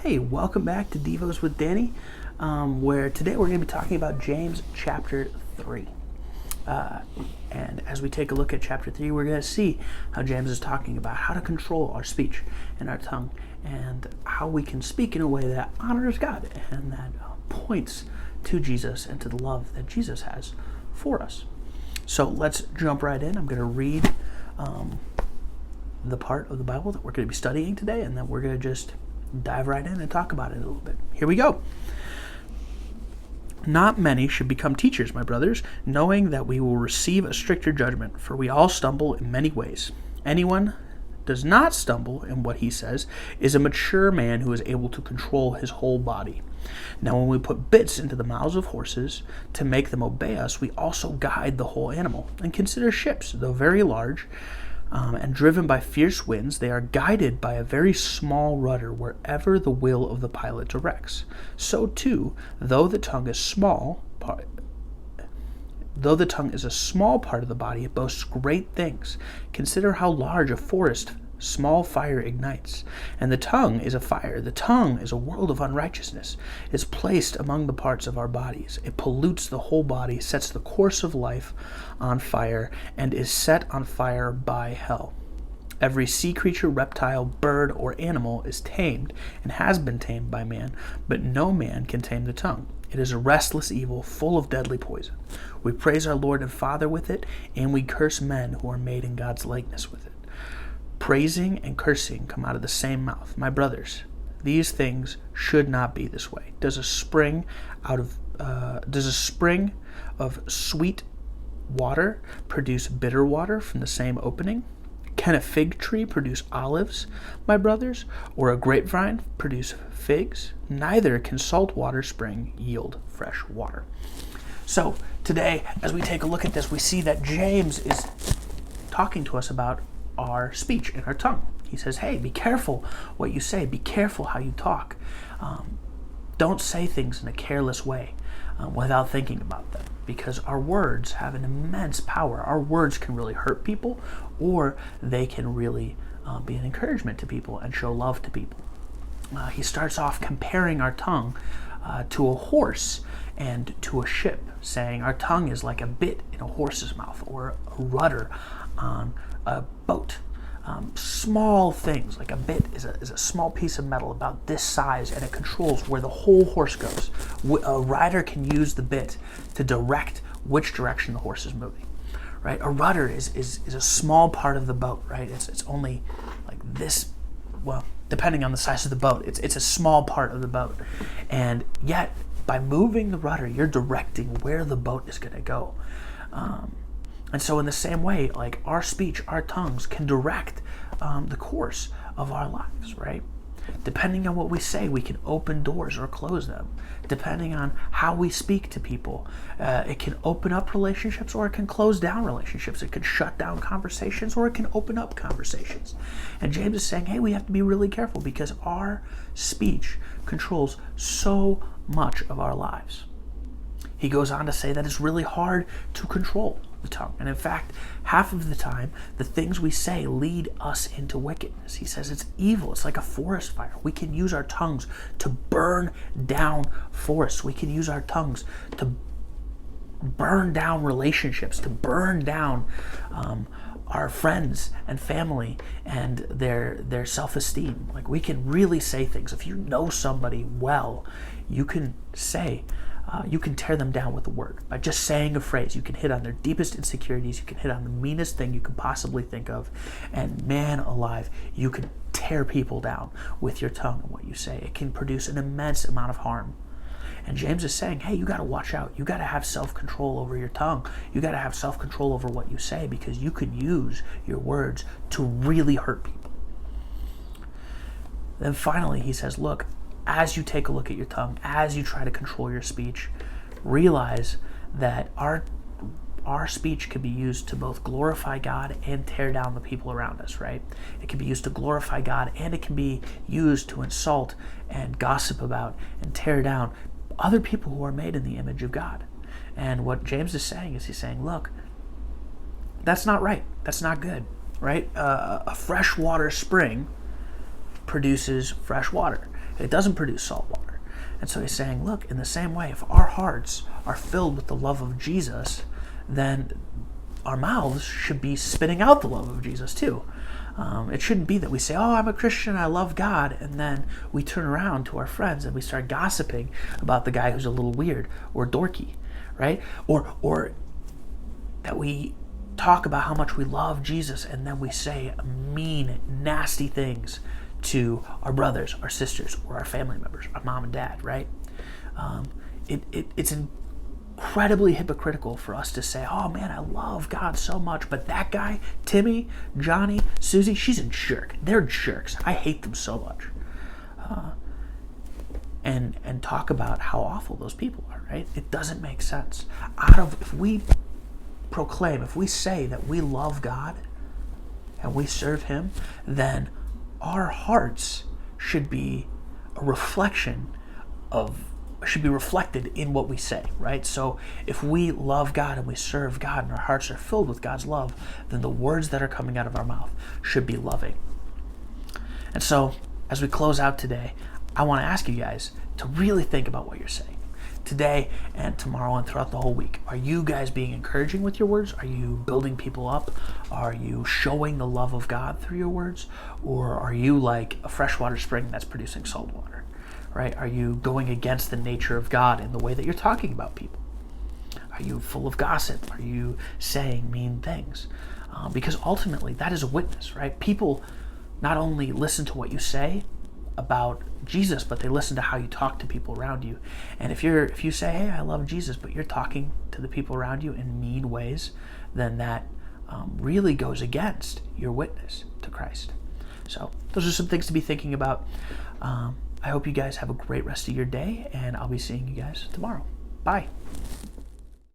Hey, welcome back to Devos with Danny, where today we're going to be talking about James chapter 3. And as we take a look at chapter 3, we're going to see how James is talking about how to control our speech and our tongue, and how we can speak in a way that honors God and that points to Jesus and to the love that Jesus has for us. So let's jump right in. I'm going to read the part of the Bible that we're going to be studying today, and then we're going to just dive right in and talk about it a little bit. Here we go. Not many should become teachers, my brothers, knowing that we will receive a stricter judgment, for we all stumble in many ways. Anyone does not stumble in what he says is a mature man who is able to control his whole body. Now when we put bits into the mouths of horses to make them obey us, we also guide the whole animal. And consider ships, though very large, and driven by fierce winds, they are guided by a very small rudder wherever the will of the pilot directs. So too, though the tongue is a small part of the body, it boasts great things. Consider how large a forest small fire ignites. And the tongue is a fire. The tongue is a world of unrighteousness. It is placed among the parts of our bodies. It pollutes the whole body, sets the course of life on fire, and is set on fire by hell. Every sea creature, reptile, bird, or animal is tamed and has been tamed by man, but no man can tame the tongue. It is a restless evil, full of deadly poison. We praise our Lord and Father with it, and we curse men who are made in God's likeness with it. Praising and cursing come out of the same mouth. My brothers, these things should not be this way. Does a spring of sweet water produce bitter water from the same opening? Can a fig tree produce olives, my brothers, or a grapevine produce figs? Neither can saltwater spring yield fresh water. So today, as we take a look at this, we see that James is talking to us about our speech and our tongue. He says, hey, be careful what you say. Be careful how you talk. Don't say things in a careless way without thinking about them, because our words have an immense power. Our words can really hurt people, or they can really be an encouragement to people and show love to people. He starts off comparing our tongue to a horse and to a ship, saying our tongue is like a bit in a horse's mouth, or a rudder on a boat. Small things, like a bit is a small piece of metal about this size, and it controls where the whole horse goes. A rider can use the bit to direct which direction the horse is moving, right? A rudder is a small part of the boat, right? It's only like this, well, depending on the size of the boat, it's a small part of the boat. And yet, by moving the rudder, you're directing where the boat is going to go. And so in the same way, like our speech, our tongues can direct the course of our lives, right? Depending on what we say, we can open doors or close them. Depending on how we speak to people, it can open up relationships, or it can close down relationships. It can shut down conversations, or it can open up conversations. And James is saying, hey, we have to be really careful, because our speech controls so much of our lives. He goes on to say that it's really hard to control the tongue. And in fact, half of the time, the things we say lead us into wickedness. He says it's evil. It's like a forest fire. We can use our tongues to burn down forests. We can use our tongues to burn down relationships, to burn down our friends and family and their self-esteem. Like, we can really say things. If you know somebody well, you can say, you can tear them down with a word. By just saying a phrase, you can hit on their deepest insecurities. You can hit on the meanest thing you could possibly think of. And man alive, you can tear people down with your tongue and what you say. It can produce an immense amount of harm. And James is saying, hey, you got to watch out. You got to have self-control over your tongue. You got to have self-control over what you say, because you could use your words to really hurt people. Then finally, he says, look, as you take a look at your tongue, as you try to control your speech, realize that our speech can be used to both glorify God and tear down the people around us, right? It can be used to glorify God, and it can be used to insult and gossip about and tear down other people who are made in the image of God. And what James is saying is, he's saying, look, that's not right. That's not good, right? A freshwater spring produces fresh water. It doesn't produce salt water. And so he's saying, look, in the same way, if our hearts are filled with the love of Jesus, then our mouths should be spitting out the love of Jesus too. It shouldn't be that we say, oh, I'm a Christian, I love God, and then we turn around to our friends and we start gossiping about the guy who's a little weird or dorky, right? Or that we talk about how much we love Jesus and then we say mean, nasty things to our brothers, our sisters, or our family members, our mom and dad, right? It's incredibly hypocritical for us to say, oh man, I love God so much, but that guy, Timmy, Johnny, Susie, she's a jerk. They're jerks. I hate them so much. And talk about how awful those people are, right? It doesn't make sense. If we proclaim, if we say that we love God and we serve Him, then our hearts should be reflected in what we say, right? So if we love God and we serve God and our hearts are filled with God's love, then the words that are coming out of our mouth should be loving. And so as we close out today, I want to ask you guys to really think about what you're saying today and tomorrow and throughout the whole week. Are you guys being encouraging with your words? Are you building people up? Are you showing the love of God through your words? Or are you like a freshwater spring that's producing salt water, right? Are you going against the nature of God in the way that you're talking about people? Are you full of gossip? Are you saying mean things? Because ultimately that is a witness, right? People not only listen to what you say about Jesus, but they listen to how you talk to people around you. And if you say, hey, I love Jesus, but you're talking to the people around you in mean ways, then that really goes against your witness to Christ. So those are some things to be thinking about. I hope you guys have a great rest of your day, and I'll be seeing you guys tomorrow. Bye.